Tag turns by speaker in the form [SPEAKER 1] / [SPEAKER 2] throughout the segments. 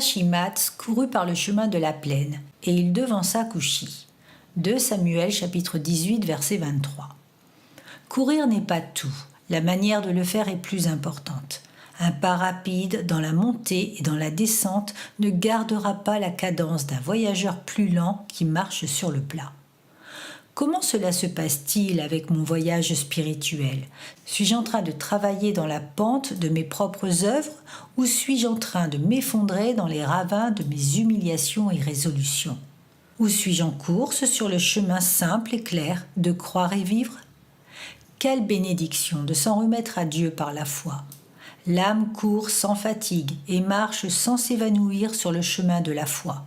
[SPEAKER 1] Achimath courut par le chemin de la plaine, et il devança Cushi. 2 Samuel chapitre 18 verset 23. Courir n'est pas tout, la manière de le faire est plus importante. Un pas rapide dans la montée et dans la descente ne gardera pas la cadence d'un voyageur plus lent qui marche sur le plat. Comment cela se passe-t-il avec mon voyage spirituel? Suis-je en train de travailler dans la pente de mes propres œuvres ou suis-je en train de m'effondrer dans les ravins de mes humiliations et résolutions? Ou suis-je en course sur le chemin simple et clair de croire et vivre? Quelle bénédiction de s'en remettre à Dieu par la foi! L'âme court sans fatigue et marche sans s'évanouir sur le chemin de la foi.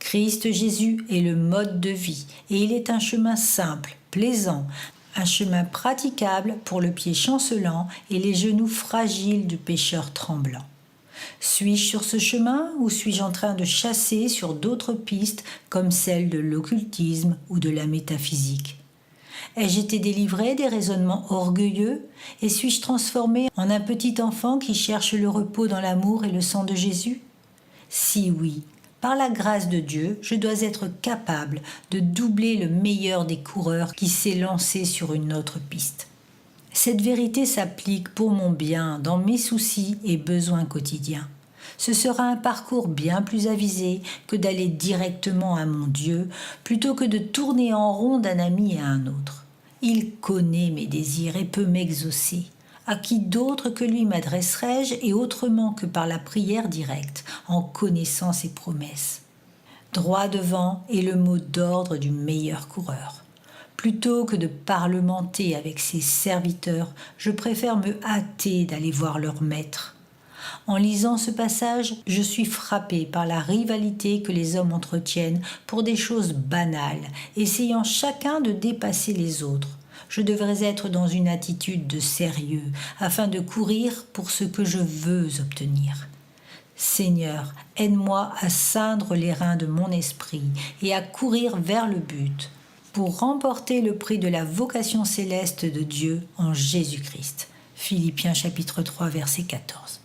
[SPEAKER 1] Christ Jésus est le mode de vie et il est un chemin simple, plaisant, un chemin praticable pour le pied chancelant et les genoux fragiles du pécheur tremblant. Suis-je sur ce chemin ou suis-je en train de chasser sur d'autres pistes comme celle de l'occultisme ou de la métaphysique? Ai-je été délivré des raisonnements orgueilleux et suis-je transformé en un petit enfant qui cherche le repos dans l'amour et le sang de Jésus? Si oui, par la grâce de Dieu, je dois être capable de doubler le meilleur des coureurs qui s'est lancé sur une autre piste. Cette vérité s'applique pour mon bien dans mes soucis et besoins quotidiens. Ce sera un parcours bien plus avisé que d'aller directement à mon Dieu plutôt que de tourner en rond d'un ami à un autre. Il connaît mes désirs et peut m'exaucer. À qui d'autre que lui m'adresserai-je et autrement que par la prière directe, en connaissant ses promesses? Droit devant est le mot d'ordre du meilleur coureur. Plutôt que de parlementer avec ses serviteurs, je préfère me hâter d'aller voir leur maître. En lisant ce passage, je suis frappé par la rivalité que les hommes entretiennent pour des choses banales, essayant chacun de dépasser les autres. Je devrais être dans une attitude de sérieux, afin de courir pour ce que je veux obtenir. Seigneur, aide-moi à ceindre les reins de mon esprit et à courir vers le but, pour remporter le prix de la vocation céleste de Dieu en Jésus-Christ. Philippiens chapitre 3 verset 14.